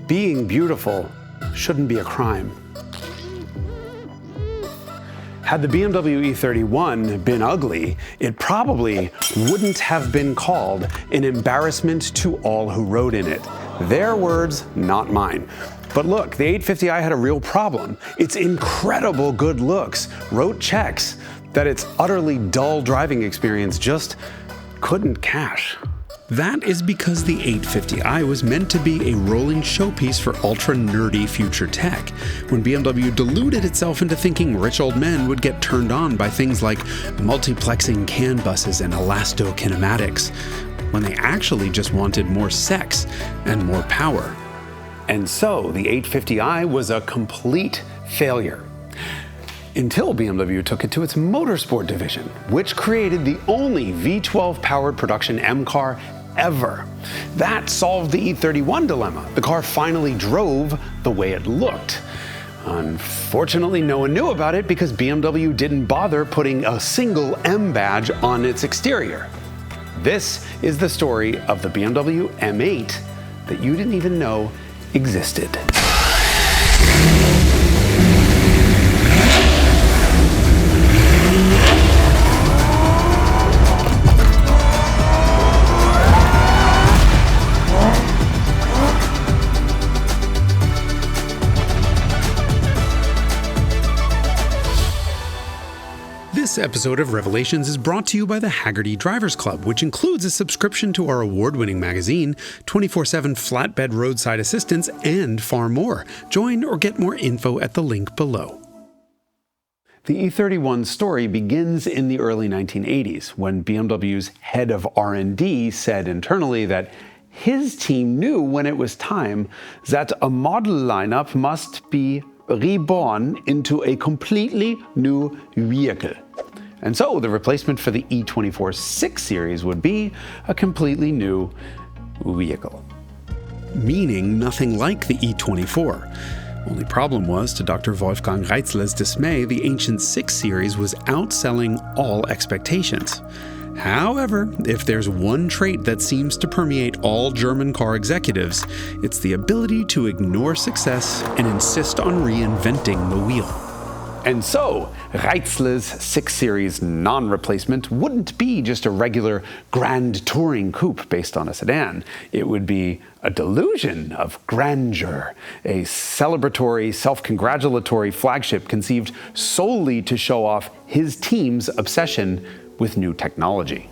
being beautiful shouldn't be a crime. Had the BMW E31 been ugly, it probably wouldn't have been called an embarrassment to all who rode in it. Their words, not mine. But look, the 850i had a real problem. Its incredible good looks wrote checks that its utterly dull driving experience just couldn't cash. That is because the 850i was meant to be a rolling showpiece for ultra-nerdy future tech, when BMW deluded itself into thinking rich old men would get turned on by things like multiplexing CAN buses and elastokinematics, when they actually just wanted more sex and more power. And so the 850i was a complete failure. Until BMW took it to its motorsport division, which created the only V12-powered production M car ever. That solved the E31 dilemma. The car finally drove the way it looked. Unfortunately, no one knew about it because BMW didn't bother putting a single M badge on its exterior. This is the story of the BMW M8 that you didn't even know existed. This episode of Revelations is brought to you by the Hagerty Drivers Club, which includes a subscription to our award-winning magazine, 24/7 flatbed roadside assistance, and far more. Join or get more info at the link below. The E31 story begins in the early 1980s, when BMW's head of R&D said internally that his team knew when it was time that a model lineup must be reborn into a completely new vehicle. And so the replacement for the E24 6 Series would be a completely new vehicle. Meaning nothing like the E24. Only problem was, to Dr. Wolfgang Reitzle's dismay, the ancient 6 Series was outselling all expectations. However, if there's one trait that seems to permeate all German car executives, it's the ability to ignore success and insist on reinventing the wheel. And so, Reitzle's 6 Series non-replacement wouldn't be just a regular grand touring coupe based on a sedan. It would be a delusion of grandeur, a celebratory, self-congratulatory flagship conceived solely to show off his team's obsession with new technology.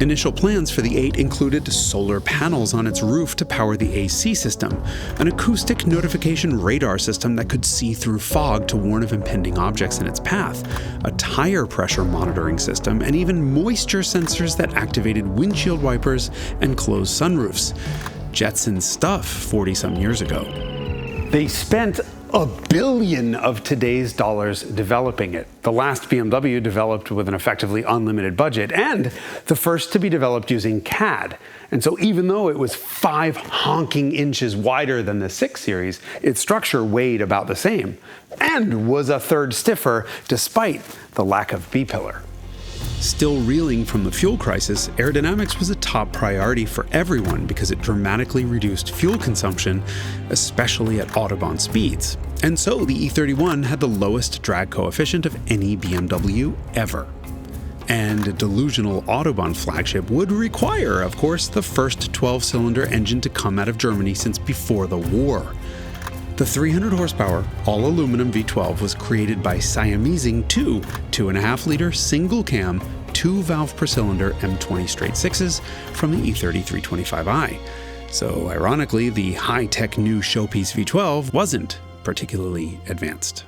Initial plans for the 8 included solar panels on its roof to power the AC system, an acoustic notification radar system that could see through fog to warn of impending objects in its path, a tire pressure monitoring system, and even moisture sensors that activated windshield wipers and closed sunroofs. Jetson stuff 40-some years ago. They spent $1 billion of today's dollars developing it. The last BMW developed with an effectively unlimited budget, and the first to be developed using CAD. And so even though it was 5 honking inches wider than the 6 Series, its structure weighed about the same, and was a third stiffer despite the lack of B-pillar. Still reeling from the fuel crisis, aerodynamics was a top priority for everyone because it dramatically reduced fuel consumption, especially at Autobahn speeds. And so the E31 had the lowest drag coefficient of any BMW ever. And a delusional Autobahn flagship would require, of course, the first 12-cylinder engine to come out of Germany since before the war. The 300 horsepower, all-aluminum V12 was created by Siamesing two 2.5-liter single-cam, 2-valve per cylinder M20 straight sixes from the E33 25i. So ironically, the high-tech new showpiece V12 wasn't particularly advanced.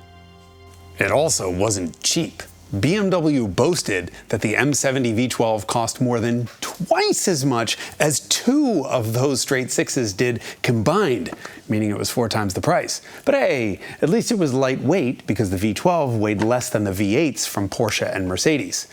It also wasn't cheap. BMW boasted that the M70 V12 cost more than twice as much as 2 of those straight sixes did combined, meaning it was 4 times the price. But hey, at least it was lightweight because the V12 weighed less than the V8s from Porsche and Mercedes.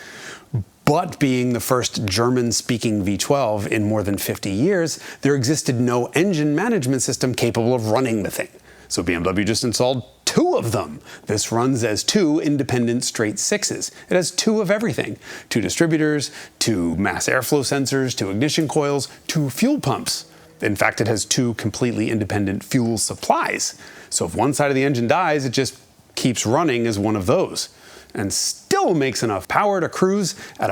But being the first German-speaking V12 in more than 50 years, there existed no engine management system capable of running the thing. So BMW just installed 2 of them. This runs as 2 independent straight sixes. It has 2 of everything. 2 distributors, 2 mass airflow sensors, 2 ignition coils, 2 fuel pumps. In fact, it has two completely independent fuel supplies. So if one side of the engine dies, it just keeps running as one of those and still makes enough power to cruise at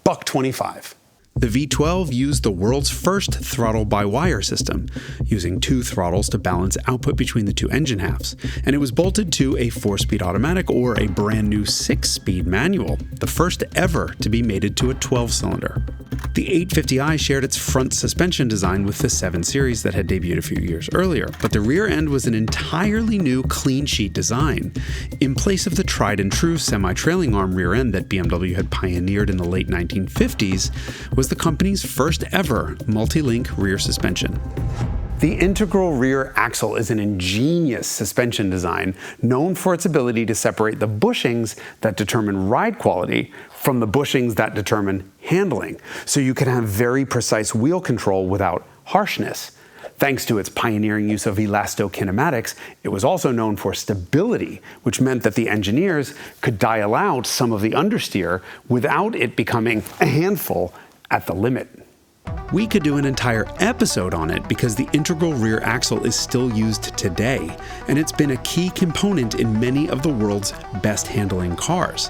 $125. The V12 used the world's first throttle-by-wire system, using two throttles to balance output between the two engine halves, and it was bolted to a 4-speed automatic or a brand new 6-speed manual, the first ever to be mated to a 12-cylinder. The 850i shared its front suspension design with the 7 Series that had debuted a few years earlier, but the rear end was an entirely new clean-sheet design. In place of the tried-and-true semi-trailing arm rear end that BMW had pioneered in the late 1950s, was the company's first ever multi-link rear suspension. The integral rear axle is an ingenious suspension design known for its ability to separate the bushings that determine ride quality from the bushings that determine handling, so you can have very precise wheel control without harshness. Thanks to its pioneering use of elastokinematics, it was also known for stability, which meant that the engineers could dial out some of the understeer without it becoming a handful at the limit. We could do an entire episode on it because the integral rear axle is still used today, and it's been a key component in many of the world's best handling cars.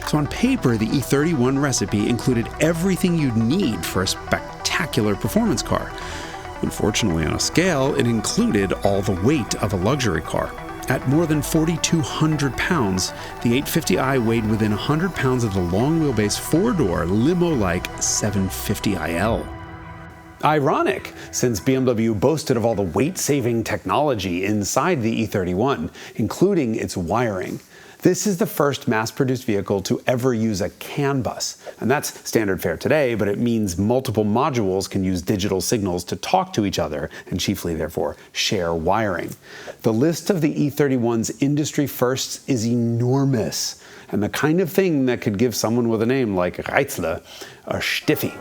So on paper, the E31 recipe included everything you'd need for a spectacular performance car. Unfortunately, on a scale, it included all the weight of a luxury car. At more than 4,200 pounds, the 850i weighed within 100 pounds of the long wheelbase 4-door limo-like 750iL. Ironic, since BMW boasted of all the weight-saving technology inside the E31, including its wiring. This is the first mass-produced vehicle to ever use a CAN bus. And that's standard fare today, but it means multiple modules can use digital signals to talk to each other and chiefly, therefore, share wiring. The list of the E31's industry firsts is enormous, and the kind of thing that could give someone with a name like Reitzle a stiffy.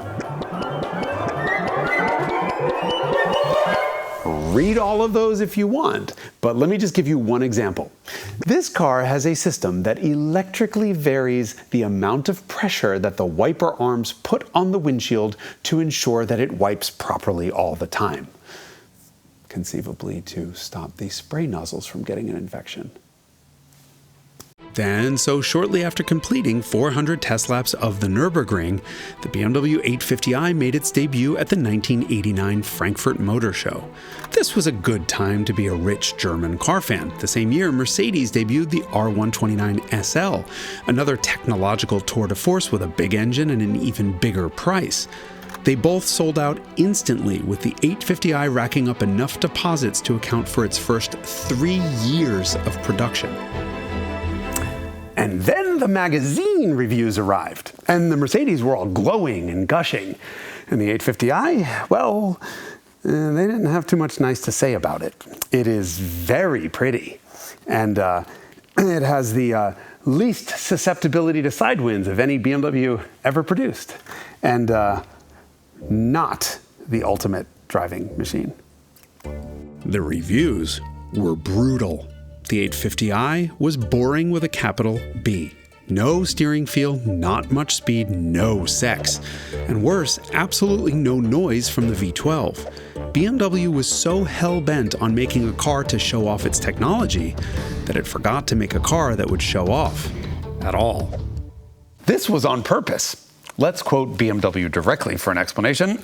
Read all of those if you want, but let me just give you one example. This car has a system that electrically varies the amount of pressure that the wiper arms put on the windshield to ensure that it wipes properly all the time. Conceivably to stop the spray nozzles from getting an infection. Then, so shortly after completing 400 test laps of the Nürburgring, the BMW 850i made its debut at the 1989 Frankfurt Motor Show. This was a good time to be a rich German car fan. The same year, Mercedes debuted the R129 SL, another technological tour de force with a big engine and an even bigger price. They both sold out instantly, with the 850i racking up enough deposits to account for its first 3 years of production. And then the magazine reviews arrived, and the Mercedes were all glowing and gushing. And the 850i, well, they didn't have too much nice to say about it. It is very pretty, and it has the least susceptibility to side winds of any BMW ever produced, and not the ultimate driving machine. The reviews were brutal. The 850i was boring with a capital B. No steering feel, not much speed, no sex. And worse, absolutely no noise from the V12. BMW was so hell-bent on making a car to show off its technology that it forgot to make a car that would show off at all. This was on purpose. Let's quote BMW directly for an explanation.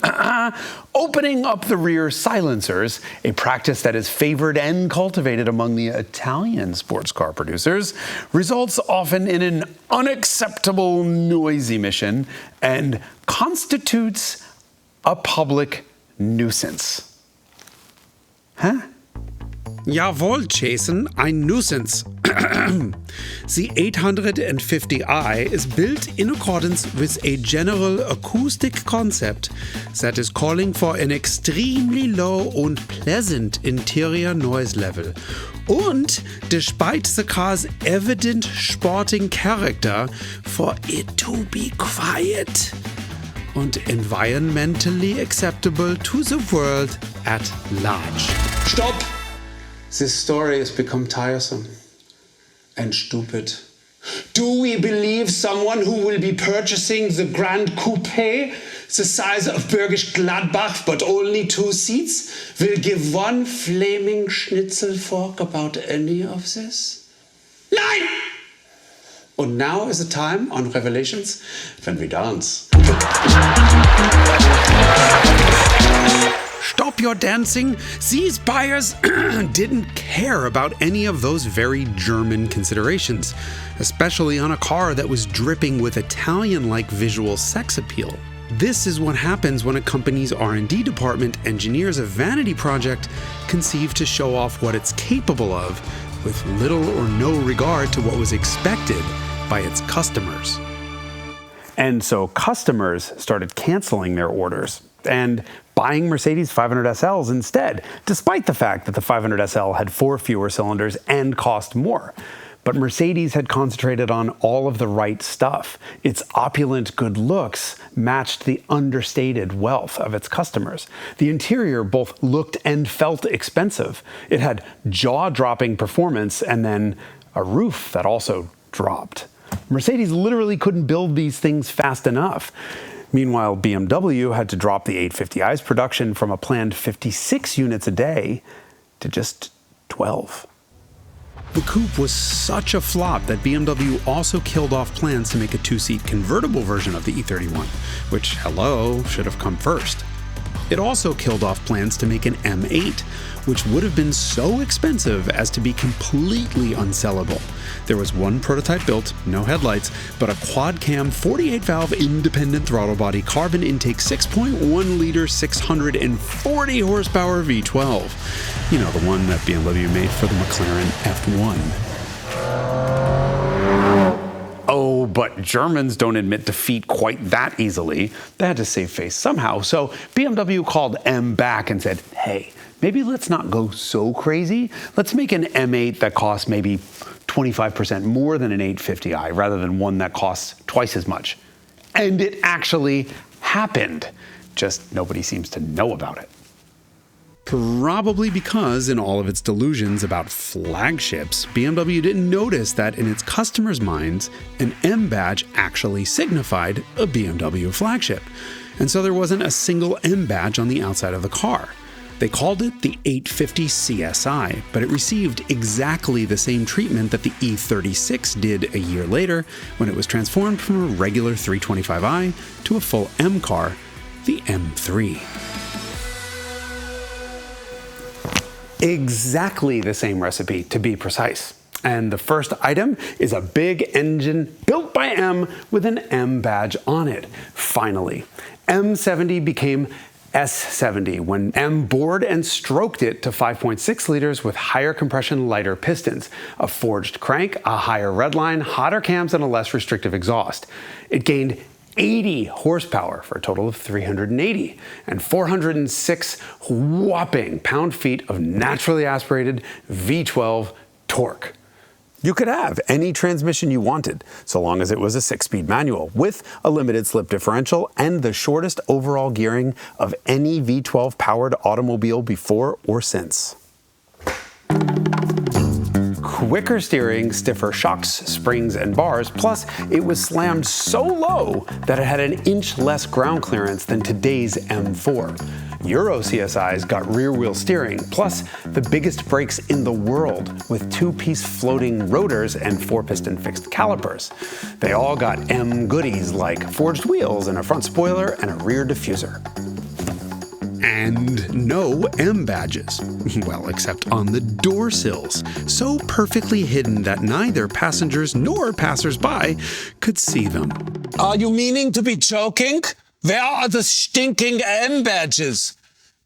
Opening up the rear silencers, a practice that is favored and cultivated among the Italian sports car producers, results often in an unacceptable noise emission and constitutes a public nuisance. Huh? Jawohl, Jason, ein Nuisance. The 850i is built in accordance with a general acoustic concept that is calling for an extremely low and pleasant interior noise level. And despite the car's evident sporting character, for it to be quiet and environmentally acceptable to the world at large. Stop! This story has become tiresome and stupid. Do we believe someone who will be purchasing the Grand Coupe the size of Bergisch Gladbach, but only 2 seats, will give one flaming schnitzel fork about any of this? Nein! And now is the time on Revelations when we dance. Stop your dancing! These buyers didn't care about any of those very German considerations, especially on a car that was dripping with Italian-like visual sex appeal. This is what happens when a company's R&D department engineers a vanity project conceived to show off what it's capable of, with little or no regard to what was expected by its customers. And so customers started canceling their orders and buying Mercedes 500 SLs instead, despite the fact that the 500 SL had 4 fewer cylinders and cost more. But Mercedes had concentrated on all of the right stuff. Its opulent good looks matched the understated wealth of its customers. The interior both looked and felt expensive. It had jaw-dropping performance and then a roof that also dropped. Mercedes literally couldn't build these things fast enough. Meanwhile, BMW had to drop the 850i's production from a planned 56 units a day to just 12. The coupe was such a flop that BMW also killed off plans to make a 2-seat convertible version of the E31, which, should have come first. It also killed off plans to make an M8, which would have been so expensive as to be completely unsellable. There was one prototype built, no headlights, but a quad-cam 48-valve independent throttle body carbon intake 6.1-liter 640 horsepower V12. You know, the one that BMW made for the McLaren F1. Oh, but Germans don't admit defeat quite that easily. They had to save face somehow, so BMW called M back and said, hey, maybe let's not go so crazy. Let's make an M8 that costs maybe 25% more than an 850i, rather than one that costs twice as much. And it actually happened. Just nobody seems to know about it. Probably because, in all of its delusions about flagships, BMW didn't notice that in its customers' minds, an M badge actually signified a BMW flagship. And so there wasn't a single M badge on the outside of the car. They called it the 850 CSI, but it received exactly the same treatment that the E36 did a year later when it was transformed from a regular 325i to a full M car, the M3. Exactly the same recipe, to be precise. And the first item is a big engine built by M with an M badge on it. Finally, M70 became S70 when M bored and stroked it to 5.6 liters with higher compression, lighter pistons, a forged crank, a higher redline, hotter cams, and a less restrictive exhaust. It gained 80 horsepower for a total of 380 and 406 whopping pound-feet of naturally aspirated V12 torque. You could have any transmission you wanted, so long as it was a 6-speed manual with a limited slip differential and the shortest overall gearing of any V12-powered automobile before or since. Quicker steering, stiffer shocks, springs, and bars, plus it was slammed so low that it had an inch less ground clearance than today's M4. Euro CSIs got rear-wheel steering, plus the biggest brakes in the world with 2-piece floating rotors and 4-piston fixed calipers. They all got M goodies like forged wheels and a front spoiler and a rear diffuser. And no M badges. Well, except on the door sills, so perfectly hidden that neither passengers nor passers-by could see them. Are you meaning to be joking? Where are the stinking M badges?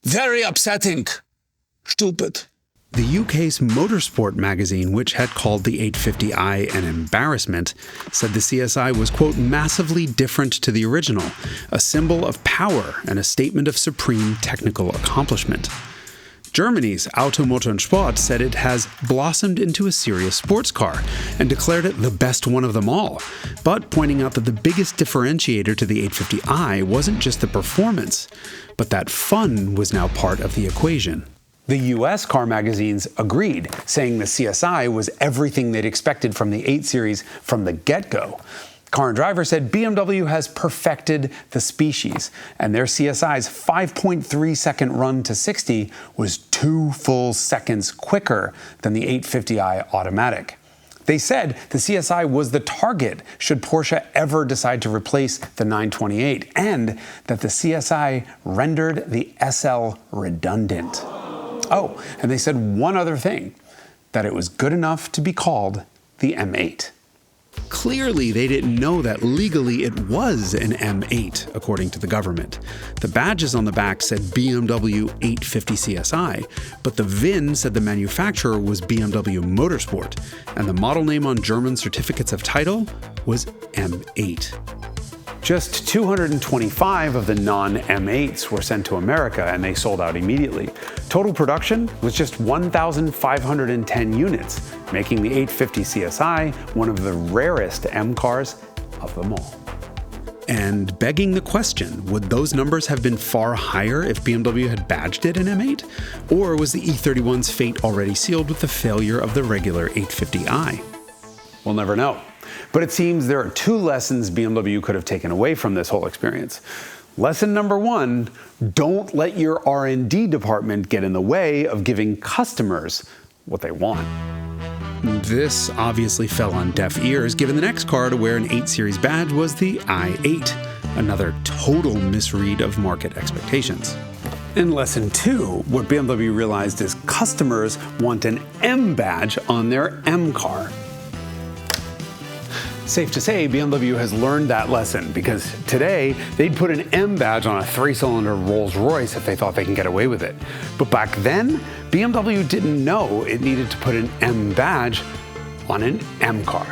Very upsetting. Stupid. The UK's Motorsport magazine, which had called the 850i an embarrassment, said the CSI was, quote, massively different to the original, a symbol of power and a statement of supreme technical accomplishment. Germany's Auto, Motor und Sport said it has blossomed into a serious sports car and declared it the best one of them all, but pointing out that the biggest differentiator to the 850i wasn't just the performance, but that fun was now part of the equation. The US car magazines agreed, saying the CSI was everything they'd expected from the 8 Series from the get-go. Car and Driver said BMW has perfected the species, and their CSI's 5.3-second run to 60 was 2 full seconds quicker than the 850i automatic. They said the CSI was the target should Porsche ever decide to replace the 928, and that the CSI rendered the SL redundant. Oh, and they said one other thing, that it was good enough to be called the M8. Clearly, they didn't know that legally it was an M8, according to the government. The badges on the back said BMW 850 CSI, but the VIN said the manufacturer was BMW Motorsport, and the model name on German certificates of title was M8. Just 225 of the non-M8s were sent to America, and they sold out immediately. Total production was just 1,510 units, making the 850 CSI one of the rarest M cars of them all. And begging the question, would those numbers have been far higher if BMW had badged it an M8? Or was the E31's fate already sealed with the failure of the regular 850i? We'll never know. But it seems there are 2 lessons BMW could have taken away from this whole experience. Lesson number 1, don't let your R&D department get in the way of giving customers what they want. This obviously fell on deaf ears, given the next car to wear an 8 Series badge was the i8, another total misread of market expectations. In lesson 2, what BMW realized is customers want an M badge on their M car. Safe to say, BMW has learned that lesson, because today they'd put an M badge on a 3-cylinder Rolls-Royce if they thought they can get away with it. But back then, BMW didn't know it needed to put an M badge on an M car.